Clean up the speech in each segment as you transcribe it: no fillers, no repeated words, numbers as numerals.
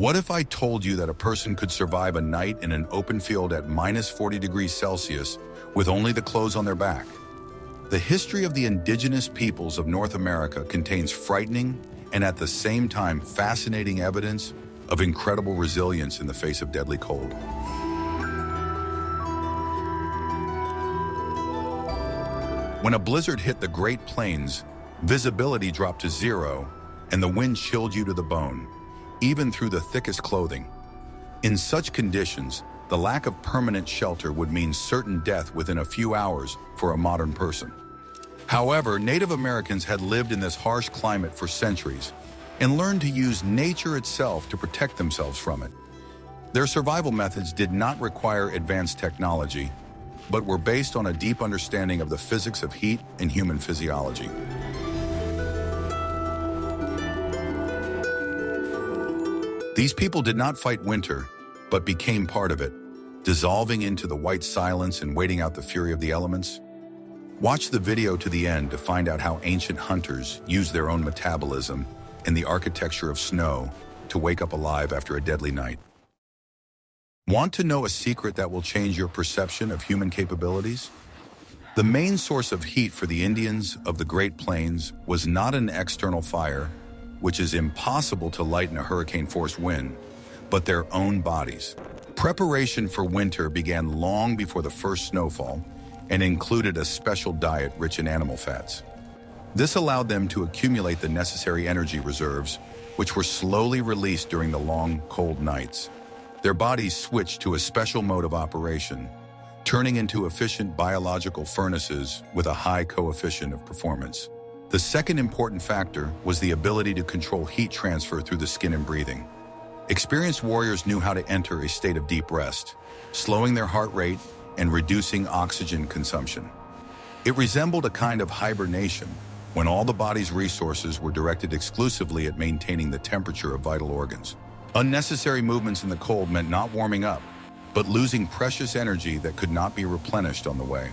What if I told you that a person could survive a night in an open field at -40 degrees Celsius with only the clothes on their back? The history of the indigenous peoples of North America contains frightening and at the same time fascinating evidence of incredible resilience in the face of deadly cold. When a blizzard hit the Great Plains, visibility dropped to zero and the wind chilled you to the bone, even through the thickest clothing. In such conditions, the lack of permanent shelter would mean certain death within a few hours for a modern person. However, Native Americans had lived in this harsh climate for centuries and learned to use nature itself to protect themselves from it. Their survival methods did not require advanced technology, but were based on a deep understanding of the physics of heat and human physiology. These people did not fight winter, but became part of it, dissolving into the white silence and waiting out the fury of the elements. Watch the video to the end to find out how ancient hunters used their own metabolism and the architecture of snow to wake up alive after a deadly night. Want to know a secret that will change your perception of human capabilities? The main source of heat for the Indians of the Great Plains was not an external fire, which is impossible to light in a hurricane-force wind, but their own bodies. Preparation for winter began long before the first snowfall and included a special diet rich in animal fats. This allowed them to accumulate the necessary energy reserves, which were slowly released during the long, cold nights. Their bodies switched to a special mode of operation, turning into efficient biological furnaces with a high coefficient of performance. The second important factor was the ability to control heat transfer through the skin and breathing. Experienced warriors knew how to enter a state of deep rest, slowing their heart rate and reducing oxygen consumption. It resembled a kind of hibernation, when all the body's resources were directed exclusively at maintaining the temperature of vital organs. Unnecessary movements in the cold meant not warming up, but losing precious energy that could not be replenished on the way.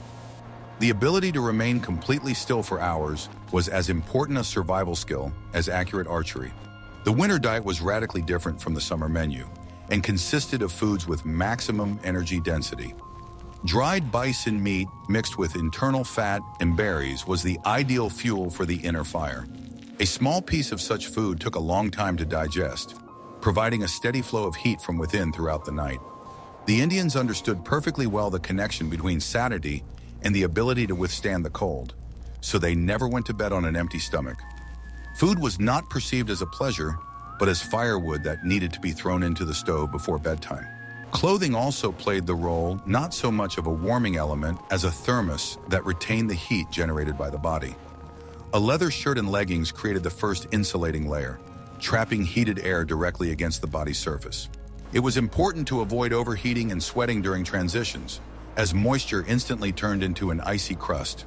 The ability to remain completely still for hours was as important a survival skill as accurate archery. The winter diet was radically different from the summer menu and consisted of foods with maximum energy density. Dried bison meat mixed with internal fat and berries was the ideal fuel for the inner fire. A small piece of such food took a long time to digest, providing a steady flow of heat from within throughout the night. The Indians understood perfectly well the connection between satiety and the ability to withstand the cold, so they never went to bed on an empty stomach. Food was not perceived as a pleasure, but as firewood that needed to be thrown into the stove before bedtime. Clothing also played the role not so much of a warming element as a thermos that retained the heat generated by the body. A leather shirt and leggings created the first insulating layer, trapping heated air directly against the body's surface. It was important to avoid overheating and sweating during transitions, as moisture instantly turned into an icy crust.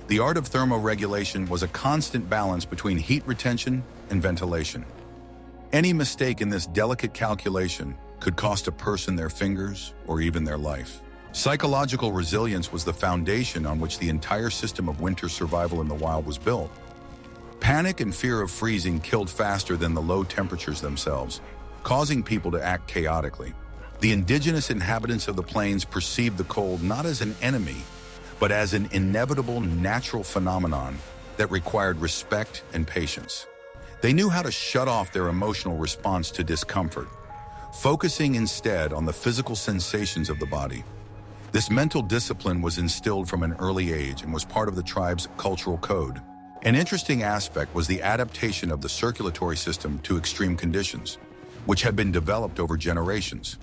The art of thermoregulation was a constant balance between heat retention and ventilation. Any mistake in this delicate calculation could cost a person their fingers or even their life. Psychological resilience was the foundation on which the entire system of winter survival in the wild was built. Panic and fear of freezing killed faster than the low temperatures themselves, causing people to act chaotically. The indigenous inhabitants of the plains perceived the cold not as an enemy, but as an inevitable natural phenomenon that required respect and patience. They knew how to shut off their emotional response to discomfort, focusing instead on the physical sensations of the body. This mental discipline was instilled from an early age and was part of the tribe's cultural code. An interesting aspect was the adaptation of the circulatory system to extreme conditions, which had been developed over generations.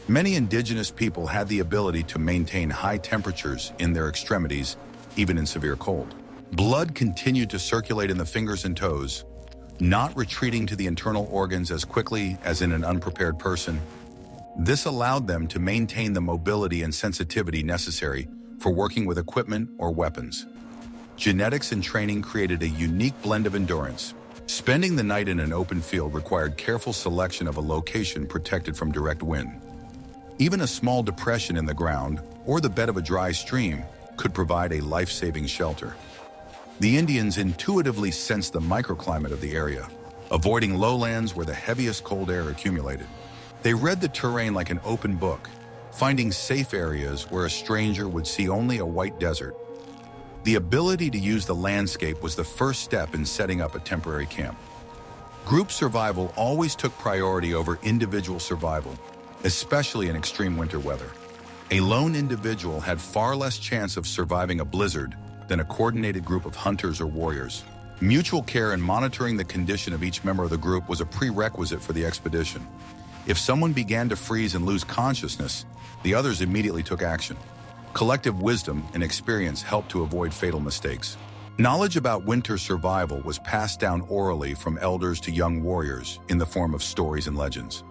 Many indigenous people had the ability to maintain high temperatures in their extremities, even in severe cold. Blood continued to circulate in the fingers and toes, not retreating to the internal organs as quickly as in an unprepared person. This allowed them to maintain the mobility and sensitivity necessary for working with equipment or weapons. Genetics and training created a unique blend of endurance. Spending the night in an open field required careful selection of a location protected from direct wind. Even a small depression in the ground or the bed of a dry stream could provide a life-saving shelter. The Indians intuitively sensed the microclimate of the area, avoiding lowlands where the heaviest cold air accumulated. They read the terrain like an open book, finding safe areas where a stranger would see only a white desert. The ability to use the landscape was the first step in setting up a temporary camp. Group survival always took priority over individual survival, especially in extreme winter weather. A lone individual had far less chance of surviving a blizzard than a coordinated group of hunters or warriors. Mutual care and monitoring the condition of each member of the group was a prerequisite for the expedition. If someone began to freeze and lose consciousness, the others immediately took action. Collective wisdom and experience helped to avoid fatal mistakes. Knowledge about winter survival was passed down orally from elders to young warriors in the form of stories and legends.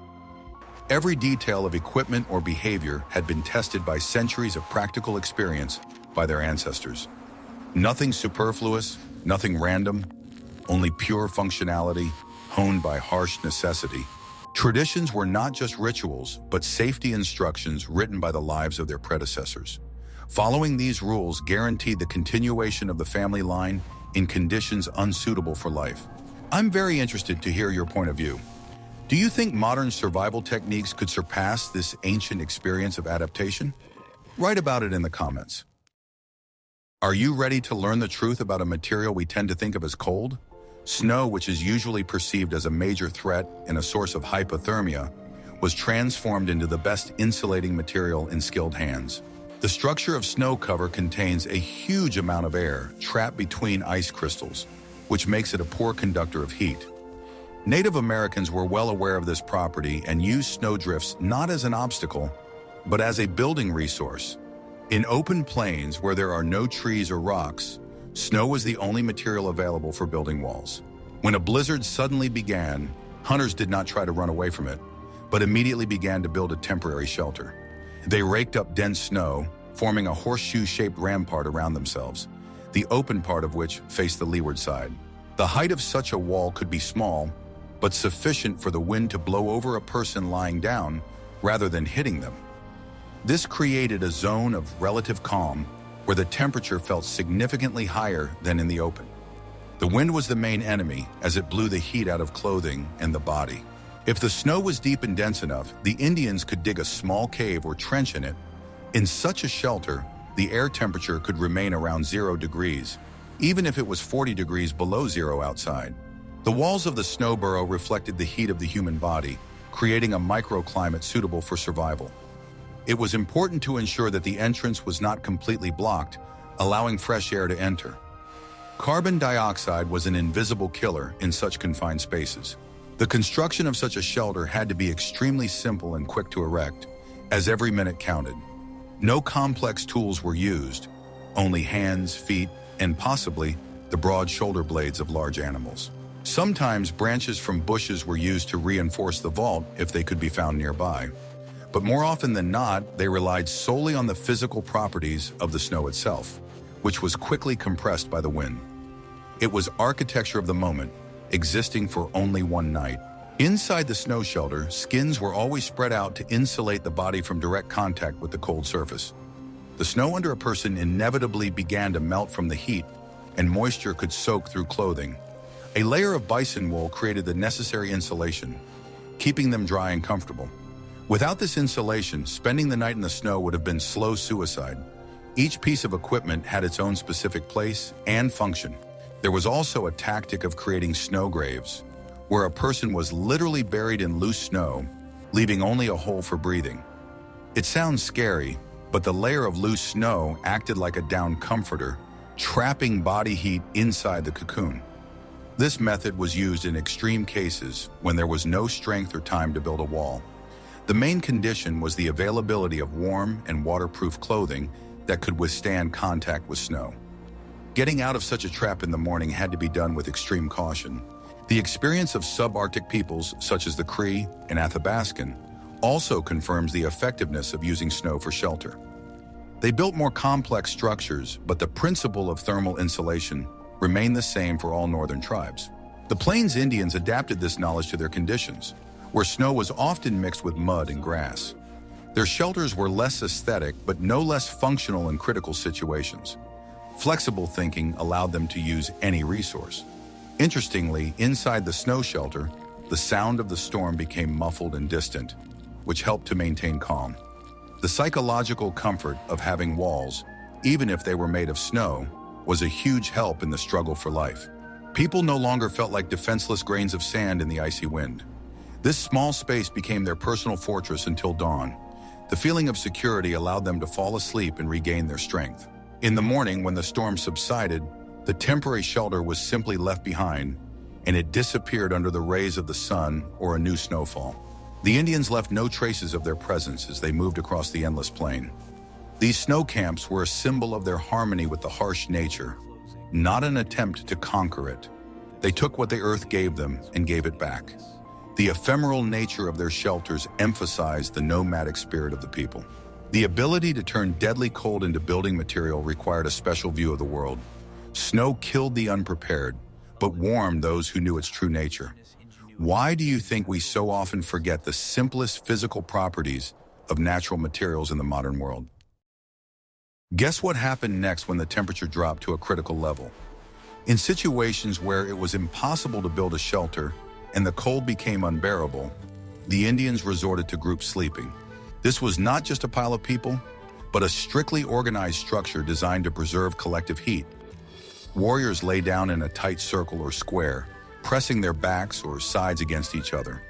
Every detail of equipment or behavior had been tested by centuries of practical experience by their ancestors. Nothing superfluous, nothing random, only pure functionality, honed by harsh necessity. Traditions were not just rituals, but safety instructions written by the lives of their predecessors. Following these rules guaranteed the continuation of the family line in conditions unsuitable for life. I'm very interested to hear your point of view. Do you think modern survival techniques could surpass this ancient experience of adaptation? Write about it in the comments. Are you ready to learn the truth about a material we tend to think of as cold? Snow, which is usually perceived as a major threat and a source of hypothermia, was transformed into the best insulating material in skilled hands. The structure of snow cover contains a huge amount of air trapped between ice crystals, which makes it a poor conductor of heat. Native Americans were well aware of this property and used snowdrifts not as an obstacle, but as a building resource. In open plains where there are no trees or rocks, snow was the only material available for building walls. When a blizzard suddenly began, hunters did not try to run away from it, but immediately began to build a temporary shelter. They raked up dense snow, forming a horseshoe-shaped rampart around themselves, the open part of which faced the leeward side. The height of such a wall could be small, but sufficient for the wind to blow over a person lying down rather than hitting them. This created a zone of relative calm where the temperature felt significantly higher than in the open. The wind was the main enemy as it blew the heat out of clothing and the body. If the snow was deep and dense enough, the Indians could dig a small cave or trench in it. In such a shelter, the air temperature could remain around 0 degrees, even if it was 40 degrees below zero outside. The walls of the snow burrow reflected the heat of the human body, creating a microclimate suitable for survival. It was important to ensure that the entrance was not completely blocked, allowing fresh air to enter. Carbon dioxide was an invisible killer in such confined spaces. The construction of such a shelter had to be extremely simple and quick to erect, as every minute counted. No complex tools were used, only hands, feet, and possibly the broad shoulder blades of large animals. Sometimes branches from bushes were used to reinforce the vault if they could be found nearby. But more often than not, they relied solely on the physical properties of the snow itself, which was quickly compressed by the wind. It was architecture of the moment, existing for only one night. Inside the snow shelter, skins were always spread out to insulate the body from direct contact with the cold surface. The snow under a person inevitably began to melt from the heat, and moisture could soak through clothing. A layer of bison wool created the necessary insulation, keeping them dry and comfortable. Without this insulation, spending the night in the snow would have been slow suicide. Each piece of equipment had its own specific place and function. There was also a tactic of creating snow graves, where a person was literally buried in loose snow, leaving only a hole for breathing. It sounds scary, but the layer of loose snow acted like a down comforter, trapping body heat inside the cocoon. This method was used in extreme cases when there was no strength or time to build a wall. The main condition was the availability of warm and waterproof clothing that could withstand contact with snow. Getting out of such a trap in the morning had to be done with extreme caution. The experience of subarctic peoples such as the Cree and Athabascan also confirms the effectiveness of using snow for shelter. They built more complex structures, but the principle of thermal insulation remained the same for all northern tribes. The Plains Indians adapted this knowledge to their conditions, where snow was often mixed with mud and grass. Their shelters were less aesthetic, but no less functional in critical situations. Flexible thinking allowed them to use any resource. Interestingly, inside the snow shelter, the sound of the storm became muffled and distant, which helped to maintain calm. The psychological comfort of having walls, even if they were made of snow, was a huge help in the struggle for life. People no longer felt like defenseless grains of sand in the icy wind. This small space became their personal fortress until dawn. The feeling of security allowed them to fall asleep and regain their strength. In the morning, when the storm subsided, the temporary shelter was simply left behind, and it disappeared under the rays of the sun or a new snowfall. The Indians left no traces of their presence as they moved across the endless plain. These snow camps were a symbol of their harmony with the harsh nature, not an attempt to conquer it. They took what the earth gave them and gave it back. The ephemeral nature of their shelters emphasized the nomadic spirit of the people. The ability to turn deadly cold into building material required a special view of the world. Snow killed the unprepared, but warmed those who knew its true nature. Why do you think we so often forget the simplest physical properties of natural materials in the modern world? Guess what happened next when the temperature dropped to a critical level? In situations where it was impossible to build a shelter and the cold became unbearable, the Indians resorted to group sleeping. This was not just a pile of people, but a strictly organized structure designed to preserve collective heat. Warriors lay down in a tight circle or square, pressing their backs or sides against each other.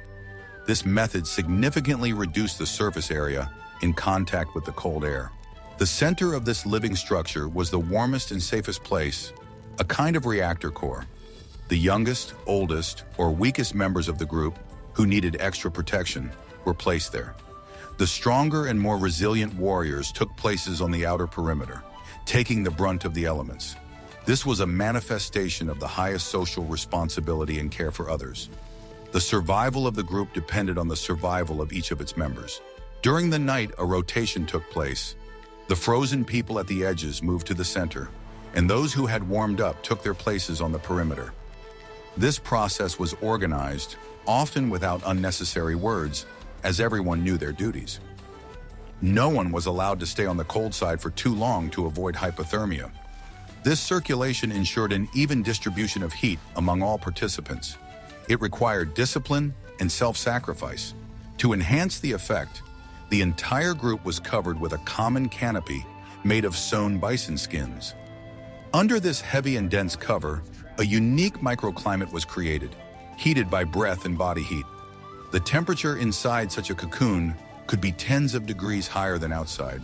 This method significantly reduced the surface area in contact with the cold air. The center of this living structure was the warmest and safest place, a kind of reactor core. The youngest, oldest, or weakest members of the group, who needed extra protection, were placed there. The stronger and more resilient warriors took places on the outer perimeter, taking the brunt of the elements. This was a manifestation of the highest social responsibility and care for others. The survival of the group depended on the survival of each of its members. During the night, a rotation took place. The frozen people at the edges moved to the center, and those who had warmed up took their places on the perimeter. This process was organized, often without unnecessary words, as everyone knew their duties. No one was allowed to stay on the cold side for too long to avoid hypothermia. This circulation ensured an even distribution of heat among all participants. It required discipline and self-sacrifice. To enhance the effect, the entire group was covered with a common canopy made of sewn bison skins. Under this heavy and dense cover, a unique microclimate was created, heated by breath and body heat. The temperature inside such a cocoon could be tens of degrees higher than outside.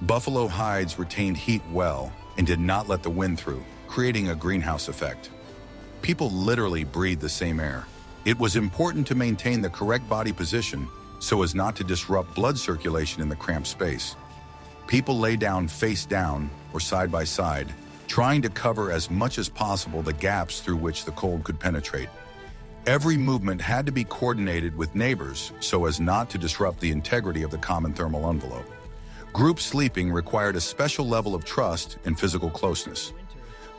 Buffalo hides retained heat well and did not let the wind through, creating a greenhouse effect. People literally breathed the same air. It was important to maintain the correct body position so as not to disrupt blood circulation in the cramped space. People lay down face down or side by side, trying to cover as much as possible the gaps through which the cold could penetrate. Every movement had to be coordinated with neighbors so as not to disrupt the integrity of the common thermal envelope. Group sleeping required a special level of trust and physical closeness.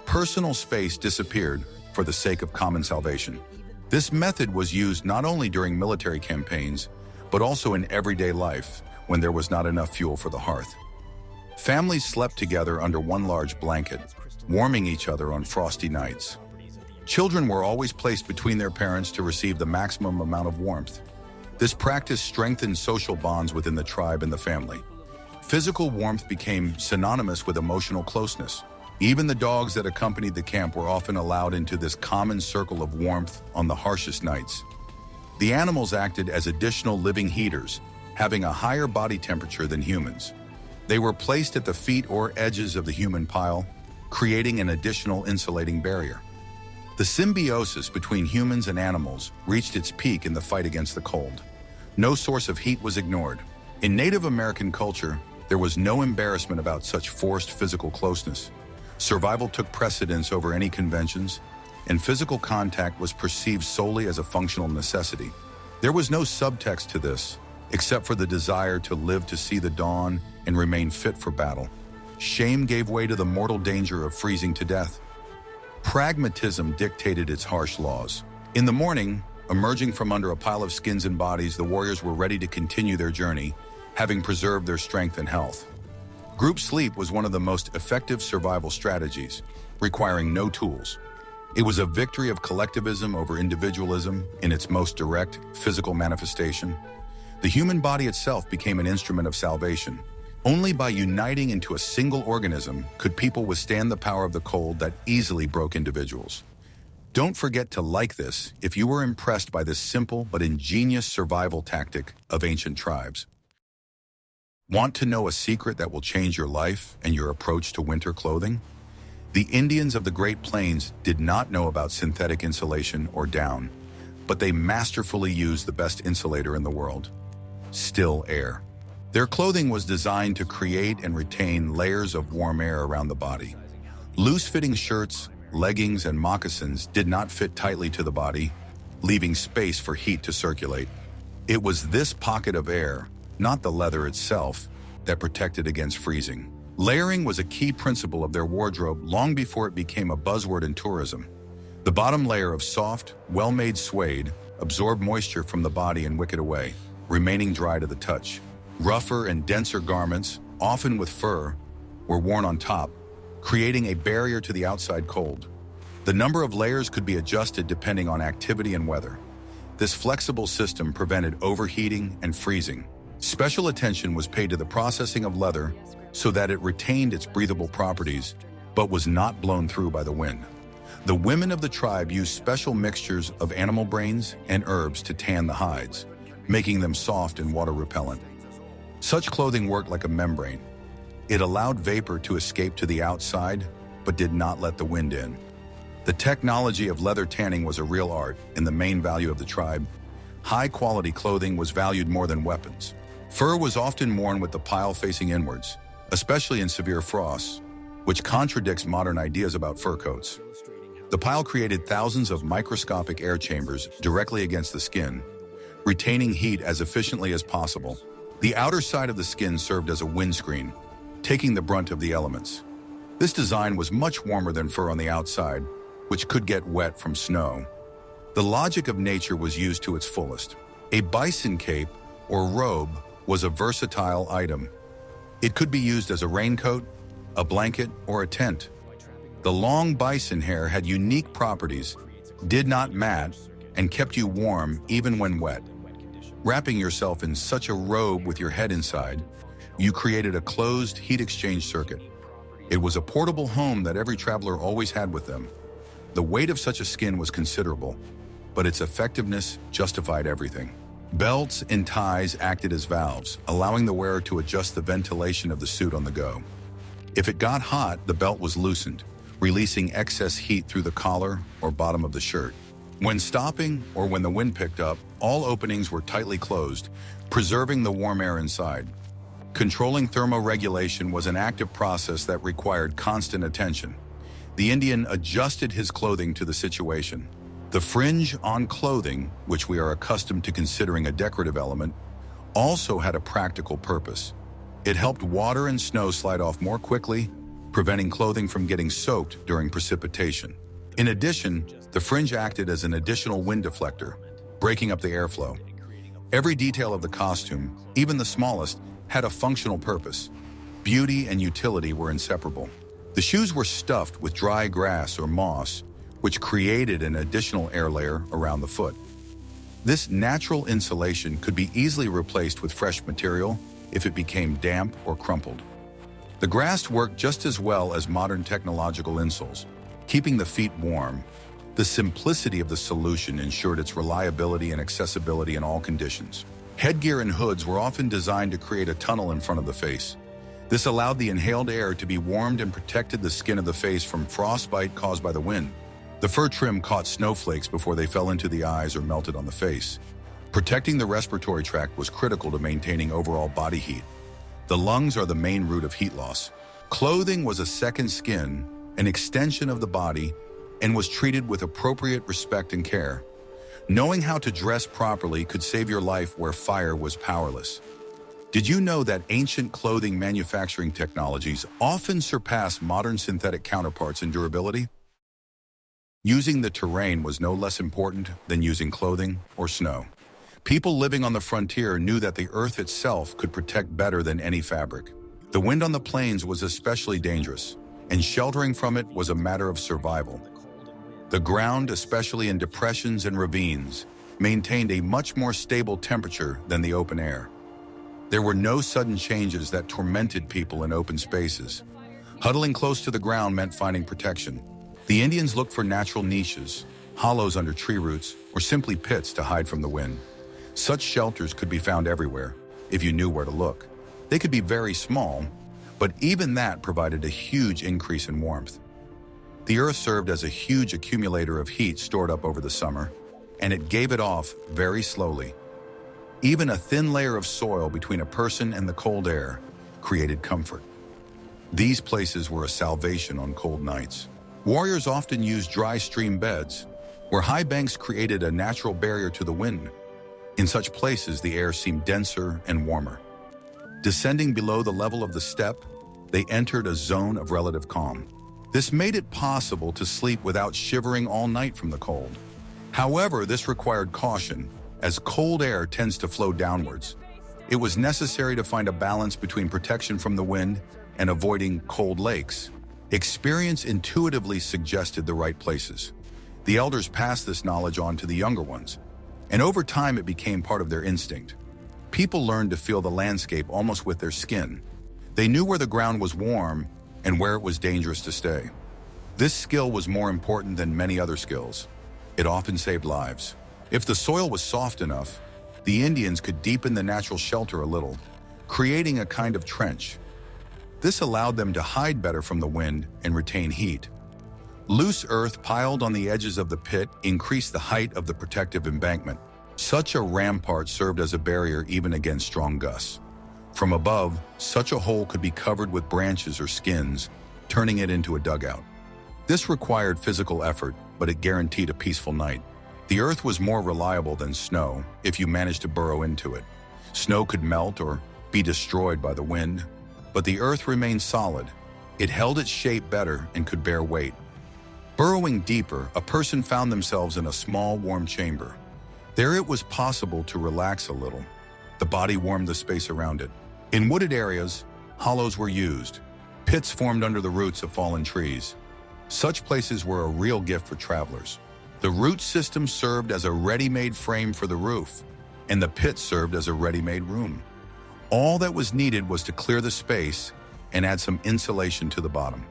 Personal space disappeared for the sake of common salvation. This method was used not only during military campaigns, but also in everyday life when there was not enough fuel for the hearth. Families slept together under one large blanket, warming each other on frosty nights. Children were always placed between their parents to receive the maximum amount of warmth. This practice strengthened social bonds within the tribe and the family. Physical warmth became synonymous with emotional closeness. Even the dogs that accompanied the camp were often allowed into this common circle of warmth on the harshest nights. The animals acted as additional living heaters, having a higher body temperature than humans. They were placed at the feet or edges of the human pile, creating an additional insulating barrier. The symbiosis between humans and animals reached its peak in the fight against the cold. No source of heat was ignored. In Native American culture, there was no embarrassment about such forced physical closeness. Survival took precedence over any conventions, and physical contact was perceived solely as a functional necessity. There was no subtext to this, except for the desire to live to see the dawn and remain fit for battle. Shame gave way to the mortal danger of freezing to death. Pragmatism dictated its harsh laws. In the morning, emerging from under a pile of skins and bodies, the warriors were ready to continue their journey, having preserved their strength and health. Group sleep was one of the most effective survival strategies, requiring no tools. It was a victory of collectivism over individualism in its most direct physical manifestation. The human body itself became an instrument of salvation. Only by uniting into a single organism could people withstand the power of the cold that easily broke individuals. Don't forget to like this if you were impressed by this simple but ingenious survival tactic of ancient tribes. Want to know a secret that will change your life and your approach to winter clothing? The Indians of the Great Plains did not know about synthetic insulation or down, but they masterfully used the best insulator in the world: still air. Their clothing was designed to create and retain layers of warm air around the body. Loose-fitting shirts, leggings, and moccasins did not fit tightly to the body, leaving space for heat to circulate. It was this pocket of air, not the leather itself, that protected against freezing. Layering was a key principle of their wardrobe long before it became a buzzword in tourism. The bottom layer of soft, well-made suede absorbed moisture from the body and wick it away, remaining dry to the touch. Rougher and denser garments, often with fur, were worn on top, creating a barrier to the outside cold. The number of layers could be adjusted depending on activity and weather. This flexible system prevented overheating and freezing. Special attention was paid to the processing of leather so that it retained its breathable properties, but was not blown through by the wind. The women of the tribe used special mixtures of animal brains and herbs to tan the hides, making them soft and water-repellent. Such clothing worked like a membrane. It allowed vapor to escape to the outside, but did not let the wind in. The technology of leather tanning was a real art and the main value of the tribe. High-quality clothing was valued more than weapons. Fur was often worn with the pile facing inwards, especially in severe frosts, which contradicts modern ideas about fur coats. The pile created thousands of microscopic air chambers directly against the skin, retaining heat as efficiently as possible. The outer side of the skin served as a windscreen, taking the brunt of the elements. This design was much warmer than fur on the outside, which could get wet from snow. The logic of nature was used to its fullest. A bison cape, or robe, was a versatile item. It could be used as a raincoat, a blanket, or a tent. The long bison hair had unique properties, did not mat, and kept you warm even when wet. Wrapping yourself in such a robe with your head inside, you created a closed heat exchange circuit. It was a portable home that every traveler always had with them. The weight of such a skin was considerable, but its effectiveness justified everything. Belts and ties acted as valves, allowing the wearer to adjust the ventilation of the suit on the go. If it got hot, the belt was loosened, releasing excess heat through the collar or bottom of the shirt. When stopping or when the wind picked up, all openings were tightly closed, preserving the warm air inside. Controlling thermoregulation was an active process that required constant attention. The Indian adjusted his clothing to the situation. The fringe on clothing, which we are accustomed to considering a decorative element, also had a practical purpose. It helped water and snow slide off more quickly, preventing clothing from getting soaked during precipitation. In addition, the fringe acted as an additional wind deflector, breaking up the airflow. Every detail of the costume, even the smallest, had a functional purpose. Beauty and utility were inseparable. The shoes were stuffed with dry grass or moss, which created an additional air layer around the foot. This natural insulation could be easily replaced with fresh material if it became damp or crumpled. The grass worked just as well as modern technological insoles, keeping the feet warm. The simplicity of the solution ensured its reliability and accessibility in all conditions. Headgear and hoods were often designed to create a tunnel in front of the face. This allowed the inhaled air to be warmed and protected the skin of the face from frostbite caused by the wind. The fur trim caught snowflakes before they fell into the eyes or melted on the face. Protecting the respiratory tract was critical to maintaining overall body heat. The lungs are the main root of heat loss. Clothing was a second skin, an extension of the body, and was treated with appropriate respect and care. Knowing how to dress properly could save your life where fire was powerless. Did you know that ancient clothing manufacturing technologies often surpass modern synthetic counterparts in durability? Using the terrain was no less important than using clothing or snow. People living on the frontier knew that the earth itself could protect better than any fabric. The wind on the plains was especially dangerous, and sheltering from it was a matter of survival. The ground, especially in depressions and ravines, maintained a much more stable temperature than the open air. There were no sudden changes that tormented people in open spaces. Huddling close to the ground meant finding protection. The Indians looked for natural niches, hollows under tree roots, or simply pits to hide from the wind. Such shelters could be found everywhere, if you knew where to look. They could be very small, but even that provided a huge increase in warmth. The earth served as a huge accumulator of heat stored up over the summer, and it gave it off very slowly. Even a thin layer of soil between a person and the cold air created comfort. These places were a salvation on cold nights. Warriors often used dry stream beds, where high banks created a natural barrier to the wind. In such places, the air seemed denser and warmer. Descending below the level of the steppe, they entered a zone of relative calm. This made it possible to sleep without shivering all night from the cold. However, this required caution, as cold air tends to flow downwards. It was necessary to find a balance between protection from the wind and avoiding cold lakes. Experience intuitively suggested the right places. The elders passed this knowledge on to the younger ones, and over time it became part of their instinct. People learned to feel the landscape almost with their skin. They knew where the ground was warm and where it was dangerous to stay. This skill was more important than many other skills. It often saved lives. If the soil was soft enough, the Indians could deepen the natural shelter a little, creating a kind of trench. This allowed them to hide better from the wind and retain heat. Loose earth piled on the edges of the pit increased the height of the protective embankment. Such a rampart served as a barrier even against strong gusts. From above, such a hole could be covered with branches or skins, turning it into a dugout. This required physical effort, but it guaranteed a peaceful night. The earth was more reliable than snow if you managed to burrow into it. Snow could melt or be destroyed by the wind, but the earth remained solid. It held its shape better and could bear weight. Burrowing deeper, a person found themselves in a small, warm chamber. There it was possible to relax a little. The body warmed the space around it. In wooded areas, hollows were used. Pits formed under the roots of fallen trees. Such places were a real gift for travelers. The root system served as a ready-made frame for the roof, and the pit served as a ready-made room. All that was needed was to clear the space and add some insulation to the bottom.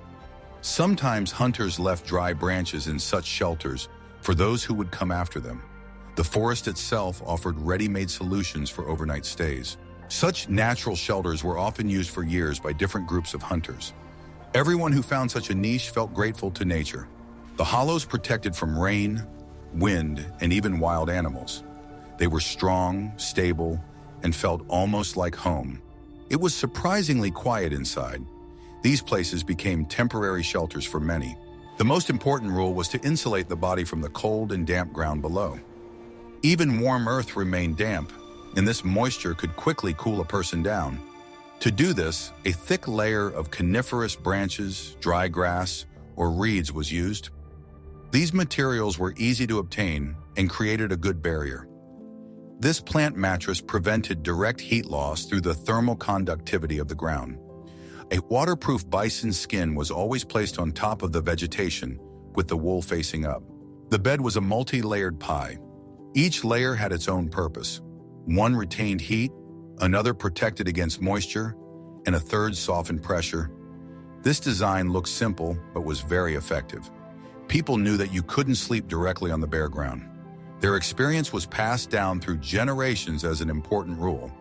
Sometimes hunters left dry branches in such shelters for those who would come after them. The forest itself offered ready-made solutions for overnight stays. Such natural shelters were often used for years by different groups of hunters. Everyone who found such a niche felt grateful to nature. The hollows protected from rain, wind, and even wild animals. They were strong, stable, and felt almost like home. It was surprisingly quiet inside. These places became temporary shelters for many. The most important rule was to insulate the body from the cold and damp ground below. Even warm earth remained damp, and this moisture could quickly cool a person down. To do this, a thick layer of coniferous branches, dry grass, or reeds was used. These materials were easy to obtain and created a good barrier. This plant mattress prevented direct heat loss through the thermal conductivity of the ground. A waterproof bison skin was always placed on top of the vegetation, with the wool facing up. The bed was a multi-layered pie. Each layer had its own purpose. One retained heat, another protected against moisture, and a third softened pressure. This design looked simple, but was very effective. People knew that you couldn't sleep directly on the bare ground. Their experience was passed down through generations as an important rule.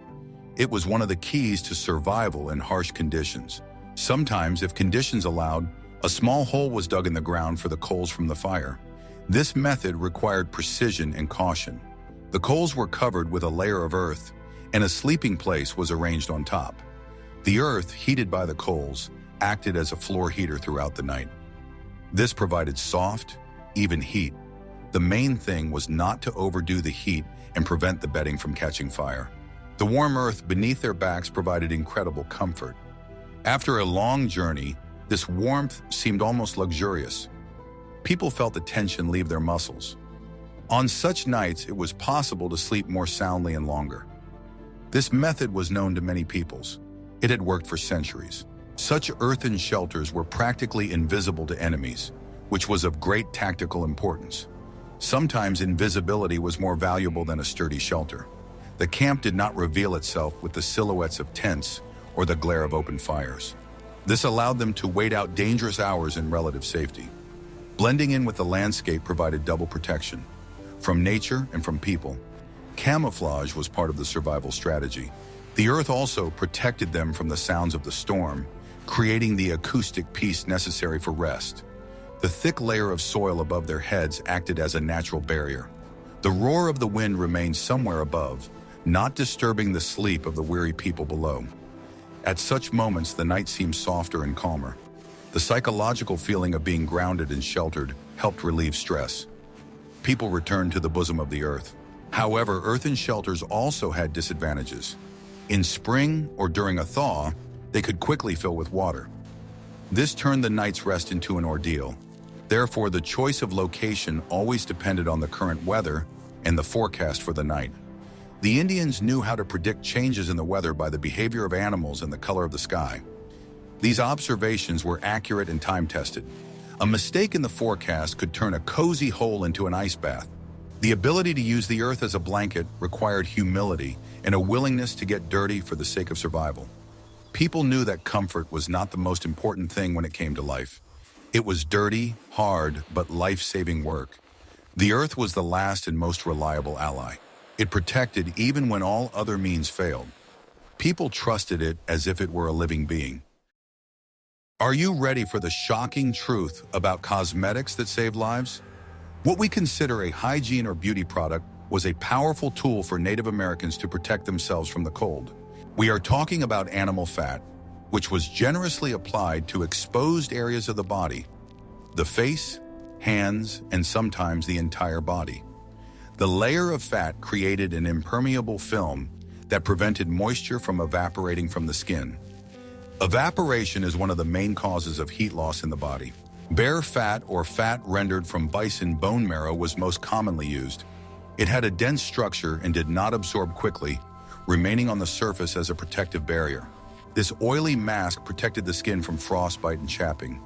It was one of the keys to survival in harsh conditions. Sometimes, if conditions allowed, a small hole was dug in the ground for the coals from the fire. This method required precision and caution. The coals were covered with a layer of earth, and a sleeping place was arranged on top. The earth, heated by the coals, acted as a floor heater throughout the night. This provided soft, even heat. The main thing was not to overdo the heat and prevent the bedding from catching fire. The warm earth beneath their backs provided incredible comfort. After a long journey, this warmth seemed almost luxurious. People felt the tension leave their muscles. On such nights, it was possible to sleep more soundly and longer. This method was known to many peoples. It had worked for centuries. Such earthen shelters were practically invisible to enemies, which was of great tactical importance. Sometimes invisibility was more valuable than a sturdy shelter. The camp did not reveal itself with the silhouettes of tents or the glare of open fires. This allowed them to wait out dangerous hours in relative safety. Blending in with the landscape provided double protection, from nature and from people. Camouflage was part of the survival strategy. The earth also protected them from the sounds of the storm, creating the acoustic peace necessary for rest. The thick layer of soil above their heads acted as a natural barrier. The roar of the wind remained somewhere above, not disturbing the sleep of the weary people below. At such moments, the night seemed softer and calmer. The psychological feeling of being grounded and sheltered helped relieve stress. People returned to the bosom of the earth. However, earthen shelters also had disadvantages. In spring or during a thaw, they could quickly fill with water. This turned the night's rest into an ordeal. Therefore, the choice of location always depended on the current weather and the forecast for the night. The Indians knew how to predict changes in the weather by the behavior of animals and the color of the sky. These observations were accurate and time-tested. A mistake in the forecast could turn a cozy hole into an ice bath. The ability to use the earth as a blanket required humility and a willingness to get dirty for the sake of survival. People knew that comfort was not the most important thing when it came to life. It was dirty, hard, but life-saving work. The earth was the last and most reliable ally. It protected even when all other means failed. People trusted it as if it were a living being. Are you ready for the shocking truth about cosmetics that saved lives? What we consider a hygiene or beauty product was a powerful tool for Native Americans to protect themselves from the cold. We are talking about animal fat, which was generously applied to exposed areas of the body, the face, hands, and sometimes the entire body. The layer of fat created an impermeable film that prevented moisture from evaporating from the skin. Evaporation is one of the main causes of heat loss in the body. Bear fat or fat rendered from bison bone marrow was most commonly used. It had a dense structure and did not absorb quickly, remaining on the surface as a protective barrier. This oily mask protected the skin from frostbite and chapping,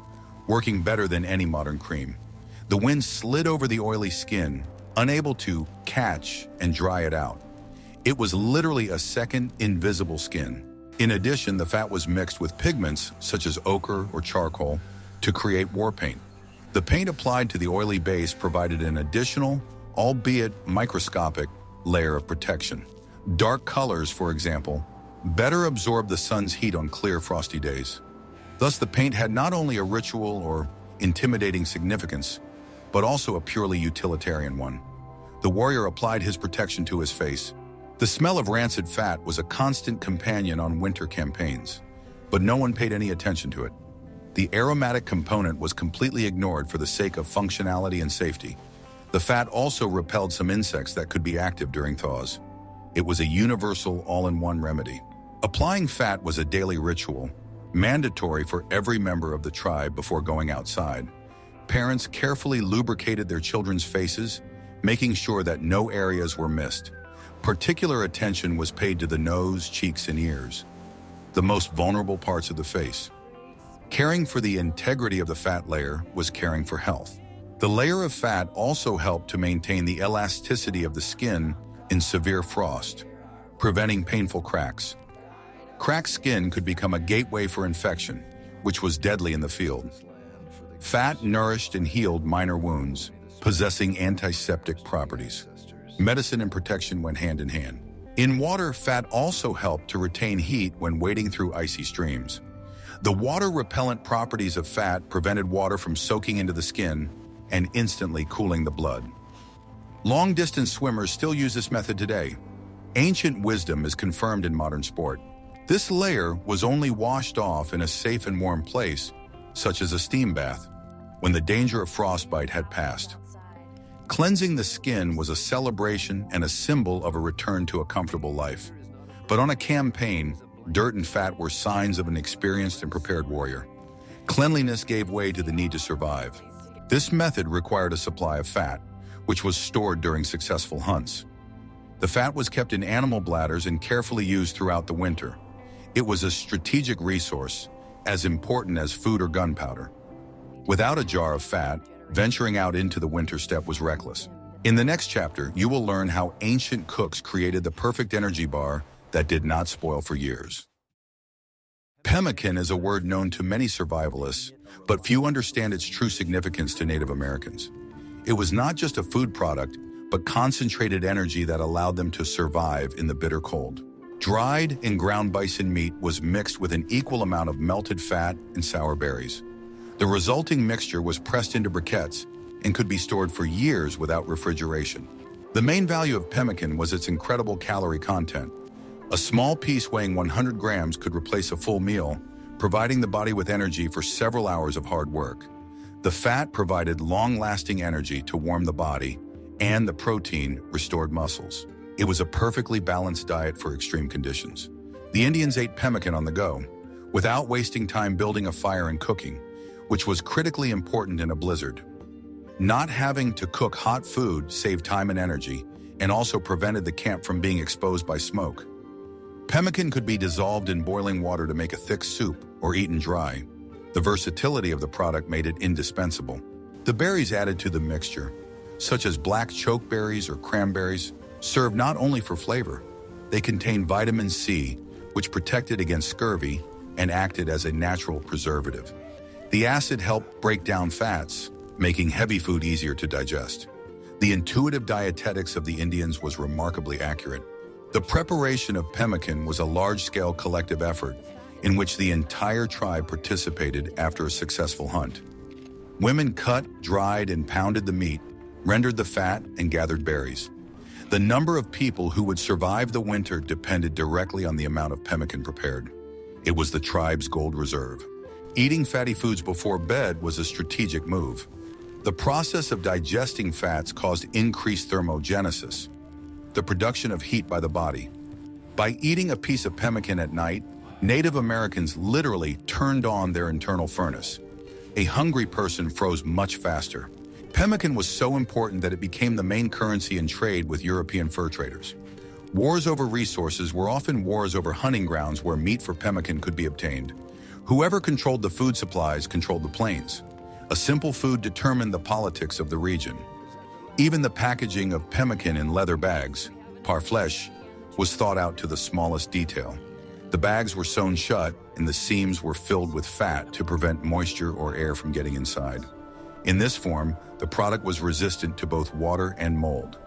working better than any modern cream. The wind slid over the oily skin, unable to catch and dry it out. It was literally a second, invisible skin. In addition, the fat was mixed with pigments such as ochre or charcoal to create war paint. The paint applied to the oily base provided an additional, albeit microscopic, layer of protection. Dark colors, for example, better absorb the sun's heat on clear, frosty days. Thus, the paint had not only a ritual or intimidating significance, but also a purely utilitarian one. The warrior applied his protection to his face. The smell of rancid fat was a constant companion on winter campaigns, but no one paid any attention to it. The aromatic component was completely ignored for the sake of functionality and safety. The fat also repelled some insects that could be active during thaws. It was a universal, all-in-one remedy. Applying fat was a daily ritual, mandatory for every member of the tribe before going outside. Parents carefully lubricated their children's faces, making sure that no areas were missed. Particular attention was paid to the nose, cheeks, and ears, the most vulnerable parts of the face. Caring for the integrity of the fat layer was caring for health. The layer of fat also helped to maintain the elasticity of the skin in severe frost, preventing painful cracks. Cracked skin could become a gateway for infection, which was deadly in the field. Fat nourished and healed minor wounds, possessing antiseptic properties. Medicine and protection went hand in hand. In water, fat also helped to retain heat when wading through icy streams. The water-repellent properties of fat prevented water from soaking into the skin and instantly cooling the blood. Long-distance swimmers still use this method today. Ancient wisdom is confirmed in modern sport. This layer was only washed off in a safe and warm place, such as a steam bath, when the danger of frostbite had passed. Cleansing the skin was a celebration and a symbol of a return to a comfortable life. But on a campaign, dirt and fat were signs of an experienced and prepared warrior. Cleanliness gave way to the need to survive. This method required a supply of fat, which was stored during successful hunts. The fat was kept in animal bladders and carefully used throughout the winter. It was a strategic resource, as important as food or gunpowder. Without a jar of fat, venturing out into the winter steppe was reckless. In the next chapter, you will learn how ancient cooks created the perfect energy bar that did not spoil for years. Pemmican is a word known to many survivalists, but few understand its true significance to Native Americans. It was not just a food product, but concentrated energy that allowed them to survive in the bitter cold. Dried and ground bison meat was mixed with an equal amount of melted fat and sour berries. The resulting mixture was pressed into briquettes and could be stored for years without refrigeration. The main value of pemmican was its incredible calorie content. A small piece weighing 100 grams could replace a full meal, providing the body with energy for several hours of hard work. The fat provided long-lasting energy to warm the body, and the protein restored muscles. It was a perfectly balanced diet for extreme conditions. The Indians ate pemmican on the go, without wasting time building a fire and cooking, which was critically important in a blizzard. Not having to cook hot food saved time and energy, and also prevented the camp from being exposed by smoke. Pemmican could be dissolved in boiling water to make a thick soup or eaten dry. The versatility of the product made it indispensable. The berries added to the mixture, such as black chokeberries or cranberries, served not only for flavor. They contained vitamin C, which protected against scurvy and acted as a natural preservative. The acid helped break down fats, making heavy food easier to digest. The intuitive dietetics of the Indians was remarkably accurate. The preparation of pemmican was a large-scale collective effort in which the entire tribe participated after a successful hunt. Women cut, dried, and pounded the meat, rendered the fat, and gathered berries. The number of people who would survive the winter depended directly on the amount of pemmican prepared. It was the tribe's gold reserve. Eating fatty foods before bed was a strategic move. The process of digesting fats caused increased thermogenesis, the production of heat by the body. By eating a piece of pemmican at night, Native Americans literally turned on their internal furnace. A hungry person froze much faster. Pemmican was so important that it became the main currency in trade with European fur traders. Wars over resources were often wars over hunting grounds where meat for pemmican could be obtained. Whoever controlled the food supplies controlled the plains. A simple food determined the politics of the region. Even the packaging of pemmican in leather bags, parfleche, was thought out to the smallest detail. The bags were sewn shut and the seams were filled with fat to prevent moisture or air from getting inside. In this form, the product was resistant to both water and mold.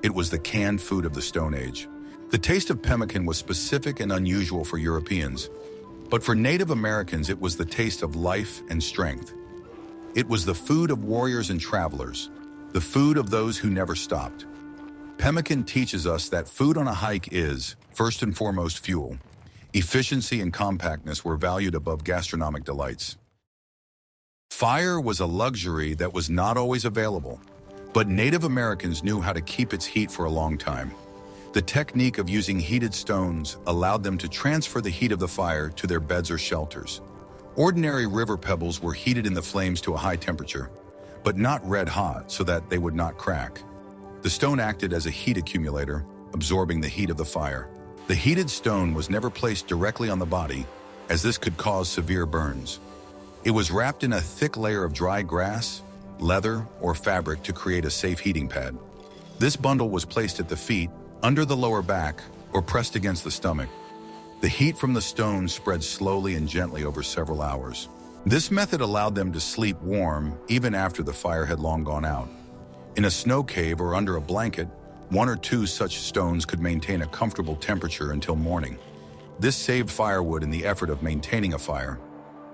It was the canned food of the Stone Age. The taste of pemmican was specific and unusual for Europeans, but for Native Americans it was the taste of life and strength. It was the food of warriors and travelers, the food of those who never stopped. Pemmican teaches us that food on a hike is, first and foremost, fuel. Efficiency and compactness were valued above gastronomic delights. Fire was a luxury that was not always available, but Native Americans knew how to keep its heat for a long time. The technique of using heated stones allowed them to transfer the heat of the fire to their beds or shelters. Ordinary river pebbles were heated in the flames to a high temperature, but not red hot so that they would not crack. The stone acted as a heat accumulator, absorbing the heat of the fire. The heated stone was never placed directly on the body, as this could cause severe burns. It was wrapped in a thick layer of dry grass, leather, or fabric to create a safe heating pad. This bundle was placed at the feet, under the lower back, or pressed against the stomach. The heat from the stone spread slowly and gently over several hours. This method allowed them to sleep warm even after the fire had long gone out. In a snow cave or under a blanket, one or two such stones could maintain a comfortable temperature until morning. This saved firewood in the effort of maintaining a fire.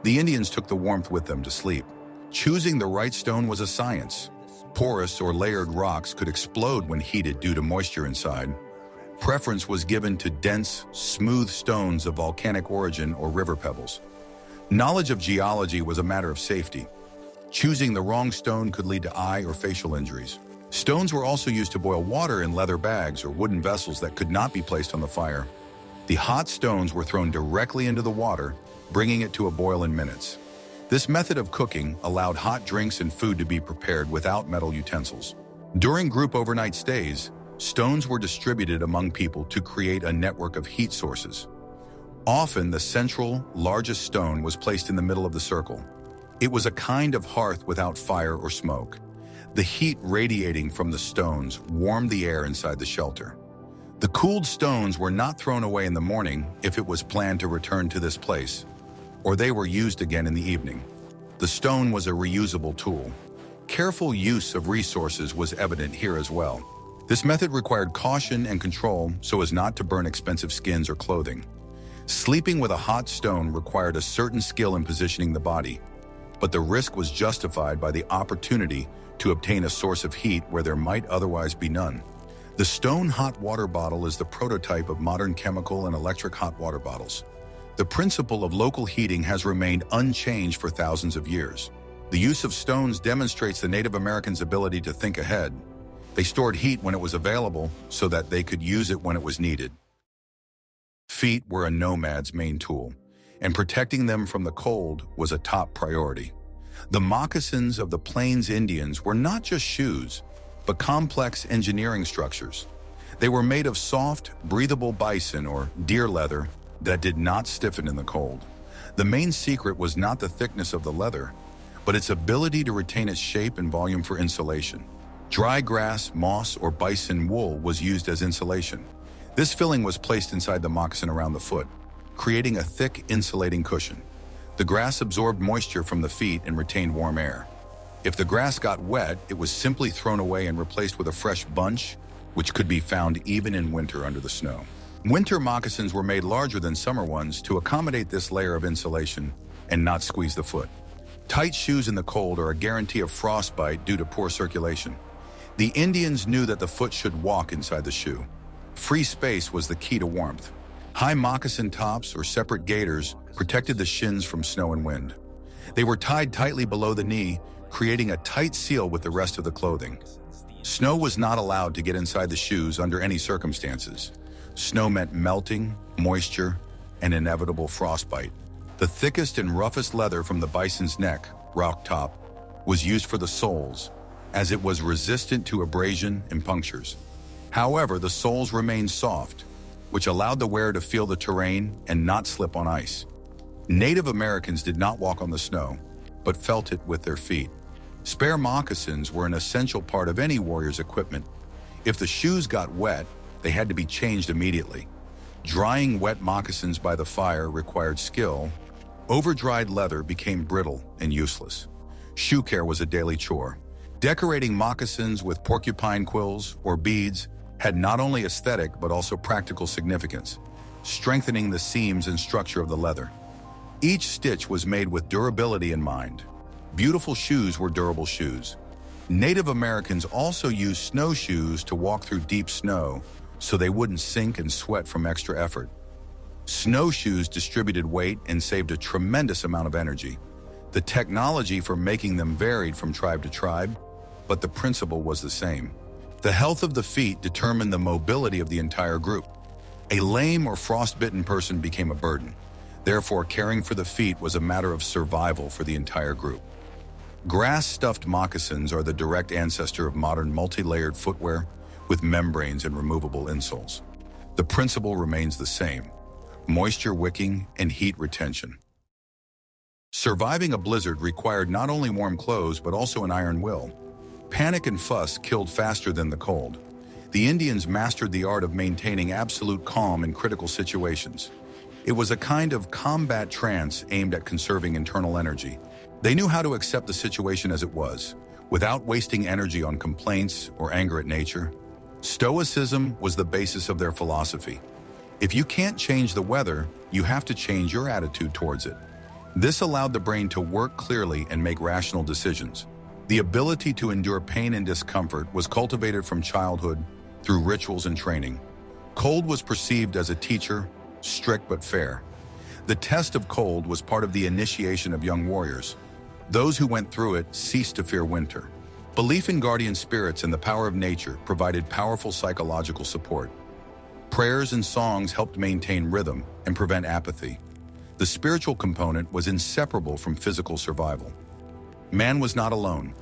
The Indians took the warmth with them to sleep. Choosing the right stone was a science. Porous or layered rocks could explode when heated due to moisture inside. Preference was given to dense, smooth stones of volcanic origin or river pebbles. Knowledge of geology was a matter of safety. Choosing the wrong stone could lead to eye or facial injuries. Stones were also used to boil water in leather bags or wooden vessels that could not be placed on the fire. The hot stones were thrown directly into the water, bringing it to a boil in minutes. This method of cooking allowed hot drinks and food to be prepared without metal utensils. During group overnight stays, stones were distributed among people to create a network of heat sources. Often, the central, largest stone was placed in the middle of the circle. It was a kind of hearth without fire or smoke. The heat radiating from the stones warmed the air inside the shelter. The cooled stones were not thrown away in the morning if it was planned to return to this place, or they were used again in the evening. The stone was a reusable tool. Careful use of resources was evident here as well. This method required caution and control so as not to burn expensive skins or clothing. Sleeping with a hot stone required a certain skill in positioning the body, but the risk was justified by the opportunity to obtain a source of heat where there might otherwise be none. The stone hot water bottle is the prototype of modern chemical and electric hot water bottles. The principle of local heating has remained unchanged for thousands of years. The use of stones demonstrates the Native Americans' ability to think ahead. They stored heat when it was available so that they could use it when it was needed. Feet were a nomad's main tool, and protecting them from the cold was a top priority. The moccasins of the Plains Indians were not just shoes, but complex engineering structures. They were made of soft, breathable bison or deer leather that did not stiffen in the cold. The main secret was not the thickness of the leather, but its ability to retain its shape and volume for insulation. Dry grass, moss, or bison wool was used as insulation. This filling was placed inside the moccasin around the foot, creating a thick, insulating cushion. The grass absorbed moisture from the feet and retained warm air. If the grass got wet, it was simply thrown away and replaced with a fresh bunch, which could be found even in winter under the snow. Winter moccasins were made larger than summer ones to accommodate this layer of insulation and not squeeze the foot. Tight shoes in the cold are a guarantee of frostbite due to poor circulation. The Indians knew that the foot should walk inside the shoe. Free space was the key to warmth. High moccasin tops or separate gaiters protected the shins from snow and wind. They were tied tightly below the knee, creating a tight seal with the rest of the clothing. Snow was not allowed to get inside the shoes under any circumstances. Snow meant melting, moisture, and inevitable frostbite. The thickest and roughest leather from the bison's neck, rock top, was used for the soles, as it was resistant to abrasion and punctures. However, the soles remained soft, which allowed the wearer to feel the terrain and not slip on ice. Native Americans did not walk on the snow, but felt it with their feet. Spare moccasins were an essential part of any warrior's equipment. If the shoes got wet, they had to be changed immediately. Drying wet moccasins by the fire required skill. Over-dried leather became brittle and useless. Shoe care was a daily chore. Decorating moccasins with porcupine quills or beads had not only aesthetic but also practical significance, strengthening the seams and structure of the leather. Each stitch was made with durability in mind. Beautiful shoes were durable shoes. Native Americans also used snowshoes to walk through deep snow so they wouldn't sink and sweat from extra effort. Snowshoes distributed weight and saved a tremendous amount of energy. The technology for making them varied from tribe to tribe, but the principle was the same. The health of the feet determined the mobility of the entire group. A lame or frostbitten person became a burden. Therefore, caring for the feet was a matter of survival for the entire group. Grass-stuffed moccasins are the direct ancestor of modern multi-layered footwear with membranes and removable insoles. The principle remains the same: moisture wicking and heat retention. Surviving a blizzard required not only warm clothes but also an iron will. Panic and fuss killed faster than the cold. The Indians mastered the art of maintaining absolute calm in critical situations. It was a kind of combat trance aimed at conserving internal energy. They knew how to accept the situation as it was, without wasting energy on complaints or anger at nature. Stoicism was the basis of their philosophy. If you can't change the weather, you have to change your attitude towards it. This allowed the brain to work clearly and make rational decisions. The ability to endure pain and discomfort was cultivated from childhood through rituals and training. Cold was perceived as a teacher, strict but fair. The test of cold was part of the initiation of young warriors. Those who went through it ceased to fear winter. Belief in guardian spirits and the power of nature provided powerful psychological support. Prayers and songs helped maintain rhythm and prevent apathy. The spiritual component was inseparable from physical survival. Man was not alone.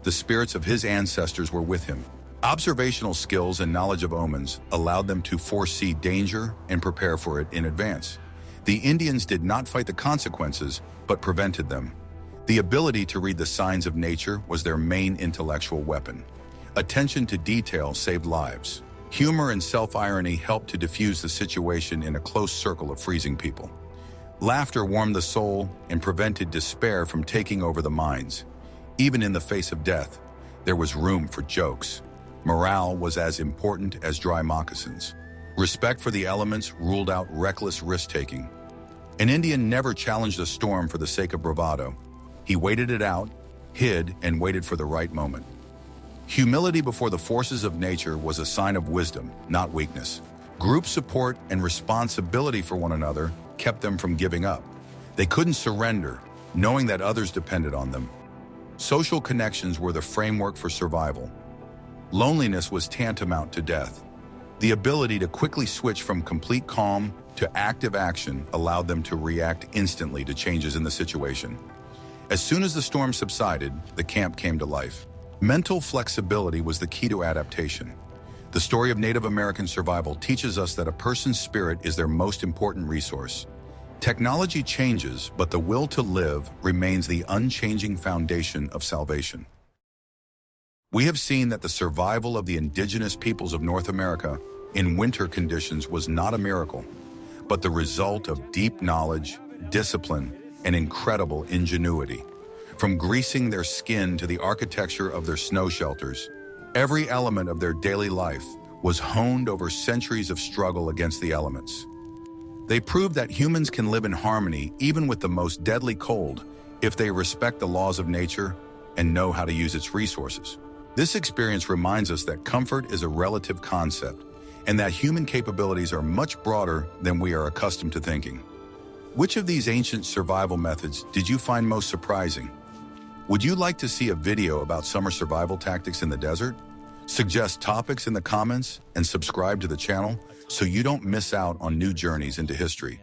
The spirits of his ancestors were with him. Observational skills and knowledge of omens allowed them to foresee danger and prepare for it in advance. The Indians did not fight the consequences, but prevented them. The ability to read the signs of nature was their main intellectual weapon. Attention to detail saved lives. Humor and self-irony helped to diffuse the situation in a close circle of freezing people. Laughter warmed the soul and prevented despair from taking over the minds. Even in the face of death, there was room for jokes. Morale was as important as dry moccasins. Respect for the elements ruled out reckless risk-taking. An Indian never challenged a storm for the sake of bravado. He waited it out, hid, and waited for the right moment. Humility before the forces of nature was a sign of wisdom, not weakness. Group support and responsibility for one another kept them from giving up. They couldn't surrender, knowing that others depended on them. Social connections were the framework for survival. Loneliness was tantamount to death. The ability to quickly switch from complete calm to active action allowed them to react instantly to changes in the situation. As soon as the storm subsided, the camp came to life. Mental flexibility was the key to adaptation. The story of Native American survival teaches us that a person's spirit is their most important resource. Technology changes, but the will to live remains the unchanging foundation of salvation. We have seen that the survival of the indigenous peoples of North America in winter conditions was not a miracle, but the result of deep knowledge, discipline, and incredible ingenuity. From greasing their skin to the architecture of their snow shelters, every element of their daily life was honed over centuries of struggle against the elements. They proved that humans can live in harmony even with the most deadly cold if they respect the laws of nature and know how to use its resources. This experience reminds us that comfort is a relative concept and that human capabilities are much broader than we are accustomed to thinking. Which of these ancient survival methods did you find most surprising? Would you like to see a video about summer survival tactics in the desert? Suggest topics in the comments and subscribe to the channel so you don't miss out on new journeys into history.